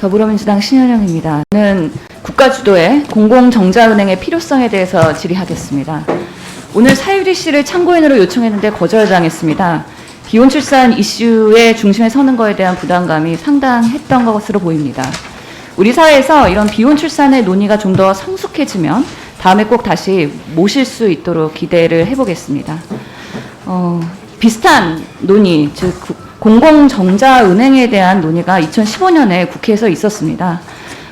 더불어민주당 신현영입니다. 저는 국가 주도의 공공정자은행의 필요성에 대해서 질의하겠습니다. 오늘 사유리 씨를 참고인으로 요청했는데 거절당했습니다. 비혼 출산 이슈의 중심에 서는 것에 대한 부담감이 상당했던 것으로 보입니다. 우리 사회에서 이런 비혼 출산의 논의가 좀 더 성숙해지면 다음에 꼭 다시 모실 수 있도록 기대를 해보겠습니다. 비슷한 논의, 즉 공공정자은행에 대한 논의가 2015년에 국회에서 있었습니다.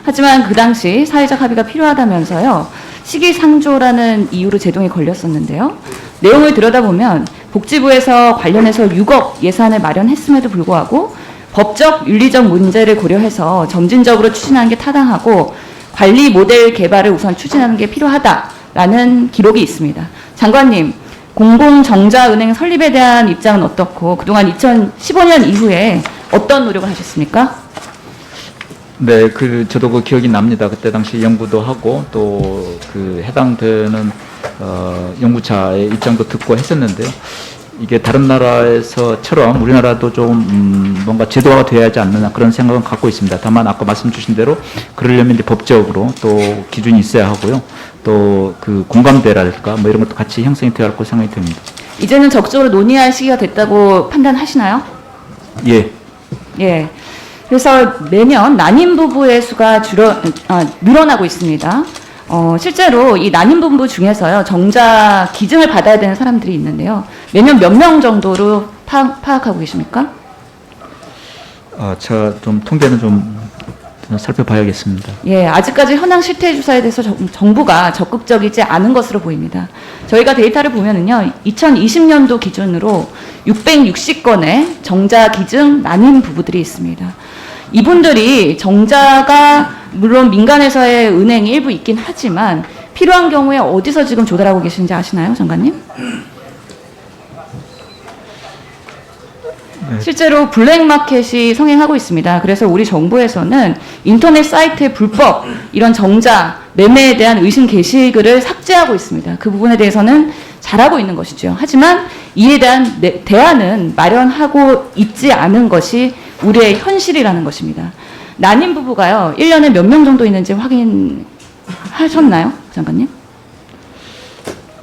하지만 그 당시 사회적 합의가 필요하다면서요, 시기상조라는 이유로 제동이 걸렸었는데요. 내용을 들여다보면 복지부에서 관련해서 6억 예산을 마련했음에도 불구하고 법적, 윤리적 문제를 고려해서 점진적으로 추진하는 게 타당하고 관리 모델 개발을 우선 추진하는 게 필요하다라는 기록이 있습니다. 장관님, 공공정자은행 설립에 대한 입장은 어떻고 그동안 2015년 이후에 어떤 노력을 하셨습니까? 네, 저도 그 기억이 납니다. 그때 당시 연구도 하고 또 그 해당되는 연구차의 입장도 듣고 했었는데요. 이게 다른 나라에서처럼 우리나라도 좀 뭔가 제도화가 돼야 하지 않느냐 그런 생각은 갖고 있습니다. 다만 아까 말씀 주신 대로 그러려면 이제 법적으로 또 기준이 있어야 하고요. 또 그 공감대랄까 뭐 이런 것도 같이 형성이 되어야 할 거라고 생각이 듭니다. 이제는 적극적으로 논의할 시기가 됐다고 판단하시나요? 예. 예. 그래서 매년 난임 부부의 수가 늘어나고 있습니다. 실제로 이 난임 부부 중에서요, 정자 기증을 받아야 되는 사람들이 있는데요. 매년 몇 명 정도로 파악하고 계십니까? 제가 좀 통계는 좀 살펴봐야겠습니다. 예, 아직까지 현황 실태 조사에 대해서 정부가 적극적이지 않은 것으로 보입니다. 저희가 데이터를 보면은요, 2020년도 기준으로 660건의 정자 기증 난임 부부들이 있습니다. 이분들이 정자가 물론 민간에서의 은행이 일부 있긴 하지만 필요한 경우에 어디서 지금 조달하고 계신지 아시나요, 장관님? 네. 실제로 블랙마켓이 성행하고 있습니다. 그래서 우리 정부에서는 인터넷 사이트의 불법 이런 정자 매매에 대한 의심 게시글을 삭제하고 있습니다. 그 부분에 대해서는 잘하고 있는 것이죠. 하지만 이에 대한 대안은 마련하고 있지 않은 것이 우리의 현실이라는 것입니다. 난임 부부가요, 1년에 몇 명 정도 있는지 확인하셨나요, 장관님?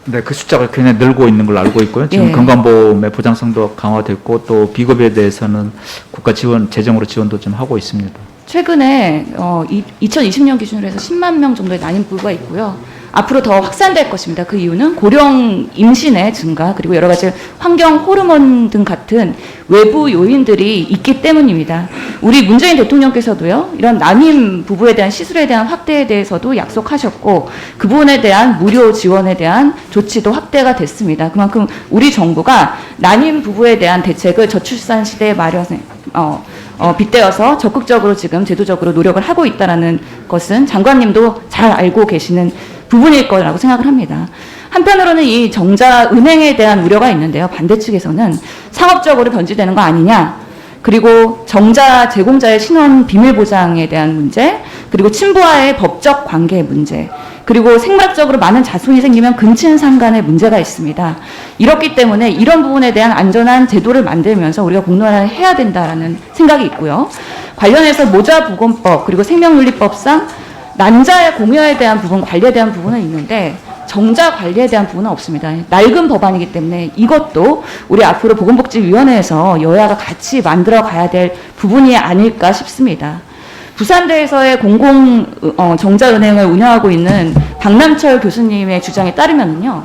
네, 그 숫자가 굉장히 늘고 있는 걸로 알고 있고요. 지금 예. 건강보험의 보장성도 강화됐고 또 비급여에 대해서는 국가 지원, 재정으로 지원도 좀 하고 있습니다. 최근에 2020년 기준으로 해서 10만 명 정도의 난임 부부가 있고요. 앞으로 더 확산될 것입니다. 그 이유는 고령 임신의 증가, 그리고 여러 가지 환경 호르몬 등 같은 외부 요인들이 있기 때문입니다. 우리 문재인 대통령께서도요, 이런 난임 부부에 대한 시술에 대한 확대에 대해서도 약속하셨고, 그 부분에 대한 무료 지원에 대한 조치도 확대가 됐습니다. 그만큼 우리 정부가 난임 부부에 대한 대책을 저출산 시대에 마련해 빗대어서 적극적으로 지금 제도적으로 노력을 하고 있다는 것은 장관님도 잘 알고 계시는 부분일 거라고 생각을 합니다. 한편으로는 이 정자은행에 대한 우려가 있는데요. 반대 측에서는 상업적으로 변질되는 거 아니냐, 그리고 정자 제공자의 신원 비밀 보장에 대한 문제, 그리고 친부와의 법적 관계 문제, 그리고 생물학적으로 많은 자손이 생기면 근친상 간의 문제가 있습니다. 이렇기 때문에 이런 부분에 대한 안전한 제도를 만들면서 우리가 공론화를 해야 된다라는 생각이 있고요. 관련해서 모자보건법 그리고 생명윤리법상 난자의 공여에 대한 부분, 관리에 대한 부분은 있는데 정자 관리에 대한 부분은 없습니다. 낡은 법안이기 때문에 이것도 우리 앞으로 보건복지위원회에서 여야가 같이 만들어 가야 될 부분이 아닐까 싶습니다. 부산대에서의 공공정자은행을 운영하고 있는 박남철 교수님의 주장에 따르면요,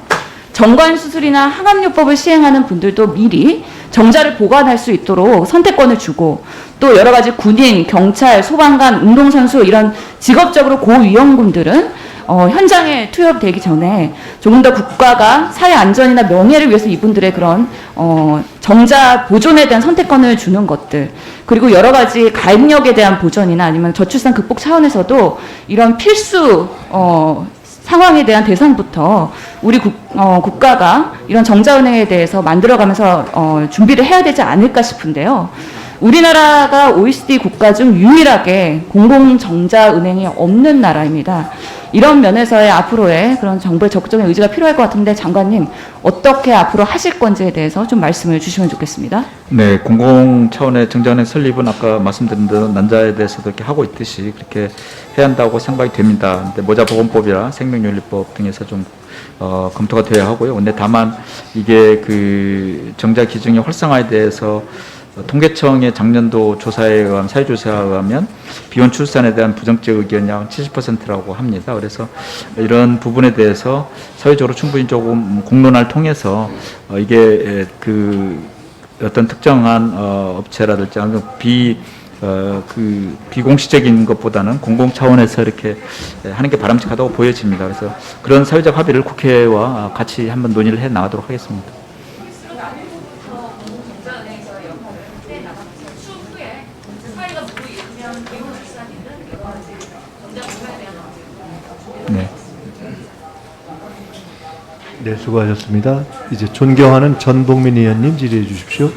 정관수술이나 항암요법을 시행하는 분들도 미리 정자를 보관할 수 있도록 선택권을 주고, 또 여러 가지 군인, 경찰, 소방관, 운동선수 이런 직업적으로 고위험군들은 현장에 투입되기 전에 조금 더 국가가 사회 안전이나 명예를 위해서 이분들의 그런 정자 보존에 대한 선택권을 주는 것들, 그리고 여러 가지 가입력에 대한 보전이나 아니면 저출산 극복 차원에서도 이런 필수 상황에 대한 대상부터 우리 국가가 이런 정자은행에 대해서 만들어가면서 준비를 해야 되지 않을까 싶은데요. 우리나라가 OECD 국가 중 유일하게 공공정자은행이 없는 나라입니다. 이런 면에서의 앞으로의 그런 정부의 적극적인 의지가 필요할 것 같은데 장관님 어떻게 앞으로 하실 건지에 대해서 좀 말씀을 주시면 좋겠습니다. 네, 공공 차원의 정자은행 설립은 아까 말씀드린 대로 난자에 대해서도 이렇게 하고 있듯이 그렇게 해야 한다고 생각이 됩니다. 근데 모자보건법이나 생명윤리법 등에서 좀 검토가 돼야 하고요. 근데 다만 이게 그 정자 기준의 활성화에 대해서 통계청의 작년도 조사에 의하면 사회조사에 의하면 비혼 출산에 대한 부정적 의견이 약 70%라고 합니다. 그래서 이런 부분에 대해서 사회적으로 충분히 조금 공론화를 통해서 이게 그 어떤 특정한 업체라든지 아니면 비공식적인 것보다는 공공 차원에서 이렇게 하는 게 바람직하다고 보여집니다. 그래서 그런 사회적 합의를 국회와 같이 한번 논의를 해 나가도록 하겠습니다. 네. 네, 수고하셨습니다. 이제 존경하는 전복민 의원님 질의해 주십시오.